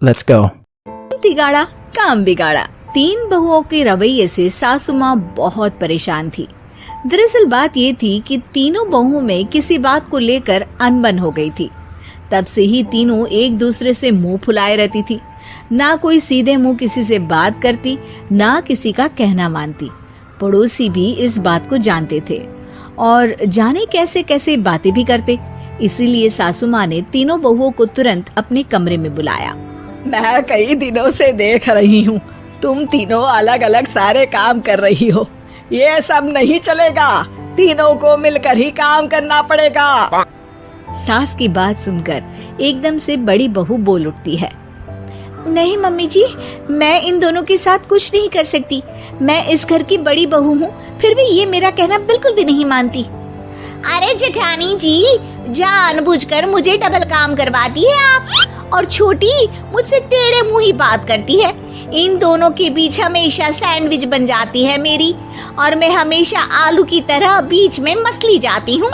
Let's go. तिगाड़ा काम बिगाड़ा। 3 बहुओं के रवैये से सासू माँ बहुत परेशान थी। दरअसल बात ये थी कि तीनों बहुओं में किसी बात को लेकर अनबन हो गई थी। तब से ही तीनों एक दूसरे से मुंह फुलाए रहती थी। ना कोई सीधे मुंह किसी से बात करती, ना किसी का कहना मानती। पड़ोसी भी इस बात को जानते थे और जाने कैसे कैसे बातें भी करते। इसीलिए सासू माँ ने तीनों बहुओं को तुरंत अपने कमरे में बुलाया। मैं कई दिनों से देख रही हूँ, तुम तीनों अलग अलग सारे काम कर रही हो। ये सब नहीं चलेगा, तीनों को मिलकर ही काम करना पड़ेगा। सास की बात सुनकर एकदम से बड़ी बहू बोल उठती है। नहीं मम्मी जी, मैं इन दोनों के साथ कुछ नहीं कर सकती। मैं इस घर की बड़ी बहू हूँ, फिर भी ये मेरा कहना बिल्कुल भी नहीं मानती। अरे जेठानी जी, जानबूझकर मुझे डबल काम करवाती है आप। और छोटी मुझसे टेढ़े मुंह ही बात करती है। इन दोनों के बीच हमेशा सैंडविच बन जाती है मेरी, और मैं हमेशा आलू की तरह बीच में मसली जाती हूँ।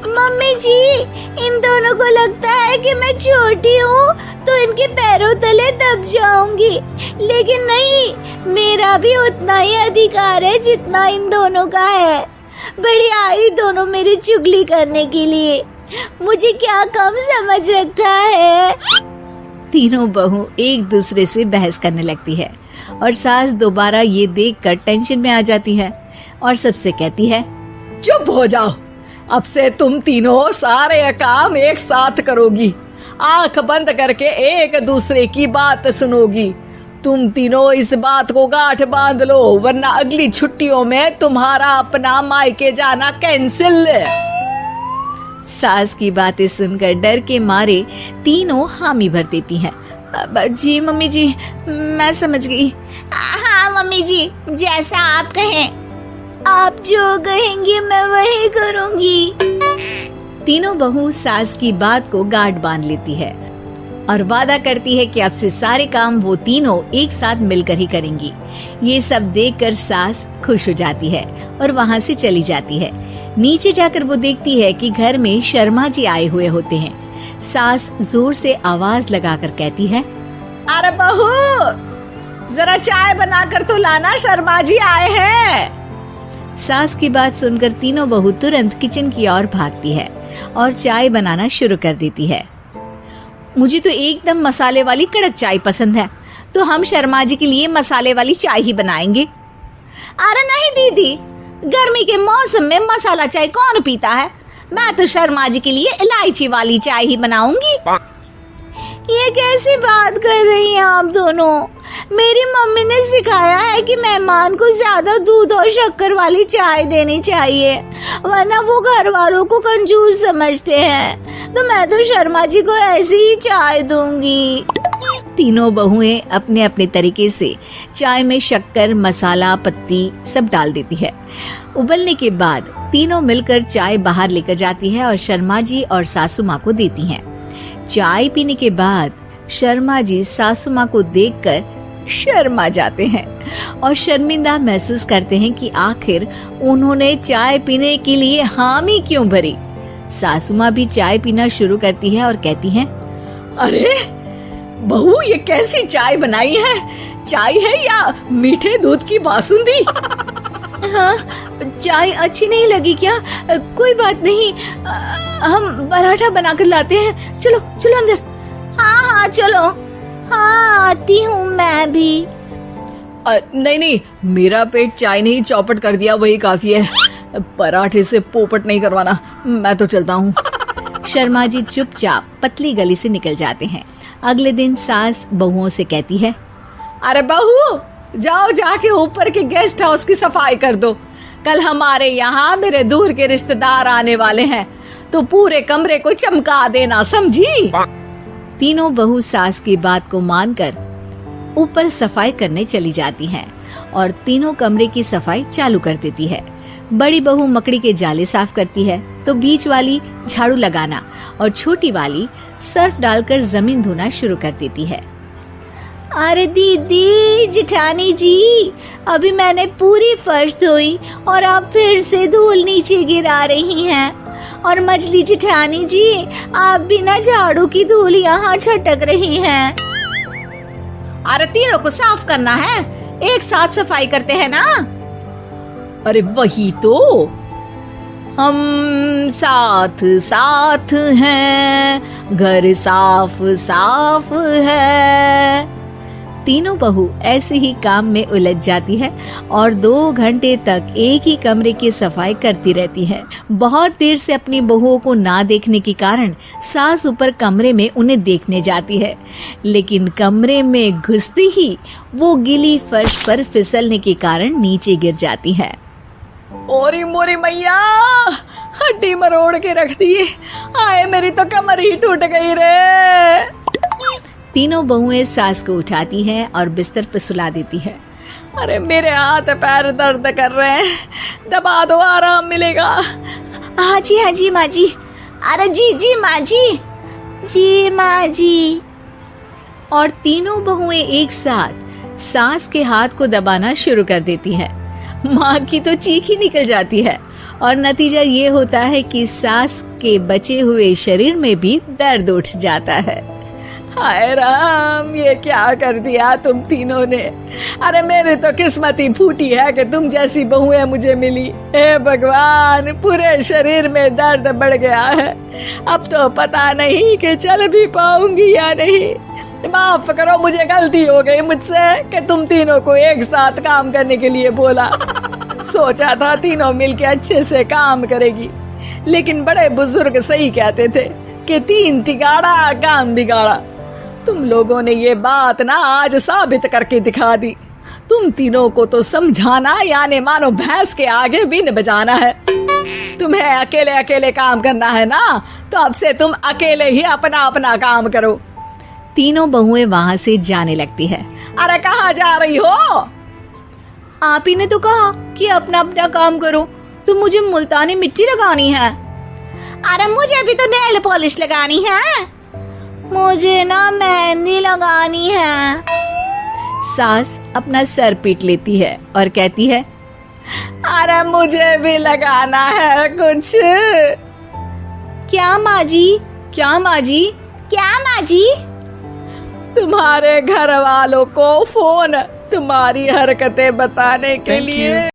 मम्मी जी, इन दोनों को लगता है कि मैं छोटी हूँ तो इनके पैरों तले दब जाऊंगी, लेकिन नहीं, मेरा भी उतना ही अधिकार है जितना इन दोनों का है। बड़ी आई दोनों मेरी चुगली करने के लिए, मुझे क्या कम समझ रखा है। तीनों बहू एक दूसरे से बहस करने लगती है और सास दोबारा ये देखकर टेंशन में आ जाती है और सबसे कहती है, चुप हो जाओ, अब से तुम तीनों सारे काम एक साथ करोगी। आंख बंद करके एक दूसरे की बात सुनोगी। तुम तीनों इस बात को गांठ बांध लो, वरना अगली छुट्टियों में तुम्हारा अपना मायके जाना कैंसिल। सास की बातें सुनकर डर के मारे तीनों हामी भर देती हैं। जी मम्मी जी, मैं समझ गई। हाँ मम्मी जी, जैसा आप कहें। आप जो कहेंगी मैं वही करूंगी। तीनों बहू सास की बात को गांठ बांध लेती है और वादा करती है कि अब से सारे काम वो तीनों एक साथ मिलकर ही करेंगी। ये सब देखकर सास खुश हो जाती है और वहाँ से चली जाती है। नीचे जाकर वो देखती है कि घर में शर्मा जी आए हुए होते हैं। सास जोर से आवाज लगाकर कहती है, अरे बहू, जरा चाय बनाकर तो लाना, शर्मा जी आए हैं। सास की बात सुनकर तीनों बहू तुरंत किचन की ओर भागती है और चाय बनाना शुरू कर देती है। मुझे तो एकदम मसाले वाली कड़क चाय पसंद है, तो हम शर्मा जी के लिए मसाले वाली चाय ही बनाएंगे। अरे नहीं दीदी, गर्मी के मौसम में मसाला चाय कौन पीता है? मैं तो शर्मा जी के लिए इलायची वाली चाय ही बनाऊंगी। ये कैसी बात कर रही हैं आप दोनों? मेरी मम्मी ने सिखाया है कि मेहमान को ज्यादा दूध और शक्कर वाली चाय देनी चाहिए, वरना वो घर वालों को कंजूस समझते हैं। तो मैं तो शर्मा जी को ऐसी ही चाय दूंगी। तीनों बहुएं अपने अपने तरीके से चाय में शक्कर, मसाला, पत्ती सब डाल देती है। उबलने के बाद तीनों मिलकर चाय बाहर लेकर जाती है और शर्मा जी और सासू माँ को देती हैं। चाय पीने के बाद शर्मा जी सासू माँ को देखकर शर्मा जाते हैं और शर्मिंदा महसूस करते हैं कि आखिर उन्होंने चाय पीने के लिए हामी क्यों भरी। सासू माँ भी चाय पीना शुरू करती है और कहती हैं, अरे बहू, ये कैसी चाय बनाई है? चाय है या मीठे दूध की बासुंदी? हाँ, चाय अच्छी नहीं लगी क्या? कोई बात नहीं, हम पराठा बनाकर लाते हैं। चलो चलो अंदर। हाँ हाँ चलो। हाँ आती हूँ मैं भी। नहीं नहीं, मेरा पेट चाय ने ही चौपट कर दिया, वही काफी है। पराठे से पोपट नहीं करवाना, मैं तो चलता हूँ। शर्मा जी चुपचाप पतली गली से निकल जाते हैं। अगले दिन सास बहुओं से कहती है, अरे बहू, जाओ जाके ऊपर के गेस्ट हाउस की सफाई कर दो। कल हमारे यहाँ मेरे दूर के रिश्तेदार आने वाले हैं, तो पूरे कमरे को चमका देना, समझी? तीनों बहू सास की बात को मानकर ऊपर सफाई करने चली जाती हैं और तीनों कमरे की सफाई चालू कर देती है। बड़ी बहू मकड़ी के जाले साफ करती है, तो बीच वाली झाड़ू लगाना और छोटी वाली सर्फ डालकर जमीन धोना शुरू कर देती है। अरे दीदी, जेठानी जी, अभी मैंने पूरी फर्श धोई और आप फिर से धूल नीचे गिरा रही हैं। और मछली जेठानी जी, आप बिना झाड़ू की धूल यहाँ छटक रही हैं। अरे तीनों को साफ करना है, एक साथ सफाई करते हैं ना। अरे वही तो, हम साथ साथ हैं, घर साफ साफ है। तीनों बहू ऐसे ही काम में उलझ जाती है और 2 घंटे तक एक ही कमरे की सफाई करती रहती है। बहुत देर से अपनी बहुओं को ना देखने के कारण सास ऊपर कमरे में उन्हें देखने जाती है, लेकिन कमरे में घुसती ही वो गीली फर्श पर फिसलने के कारण नीचे गिर जाती है। ओरी मोरी मैया, हड्डी मरोड़ के रख दी। आए मेरी तो कमर ही टूट गई रे। तीनों बहुएं सास को उठाती हैं और बिस्तर पर सुला देती है। अरे मेरे हाथ पैर दर्द कर रहे हैं, दबा दो, आराम मिलेगा। हाँ जी माँ जी। अरे जी माँ जी माँ जी। और तीनों बहुएं एक साथ सास के हाथ को दबाना शुरू कर देती है। माँ की तो चीख ही निकल जाती है और नतीजा ये होता है कि सास के बचे हुए शरीर में भी दर्द उठ जाता है। हाय राम, ये क्या कर दिया तुम तीनों ने। अरे मेरी तो किस्मत ही फूटी है कि तुम जैसी बहुएं मुझे मिली। हे भगवान, पूरे शरीर में दर्द बढ़ गया है। अब तो पता नहीं कि चल भी पाऊंगी या नहीं। माफ करो, मुझे गलती हो गई मुझसे कि तुम तीनों को एक साथ काम करने के लिए बोला। सोचा था तीनों मिलके अच्छे से काम करेगी, लेकिन बड़े बुजुर्ग सही कहते थे कि 3 तिगाड़ा काम बिगाड़ा। तुम लोगों ने ये बात ना आज साबित करके दिखा दी। तुम तीनों को तो समझाना यानी मानो भैंस के आगे बीन बजाना है। तुम्हें अकेले अकेले काम करना है ना, तो अब से तुम अकेले ही अपना अपना काम करो। तीनों बहुएं वहाँ से जाने लगती है। अरे कहाँ जा रही हो? आप ही ने तो कहा कि अपना अपना काम करो, तो मुझे मुल्तानी मिट्टी लगानी है। अरे मुझे भी तो नेल पॉलिश लगानी है। मुझे ना मेहंदी लगानी है। सास अपना सर पीट लेती है और कहती है, अरे मुझे भी लगाना है कुछ। क्या माँ जी? क्या माँ जी? क्या माँ जी? तुम्हारे घर वालों को फोन तुम्हारी हरकतें बताने के लिए।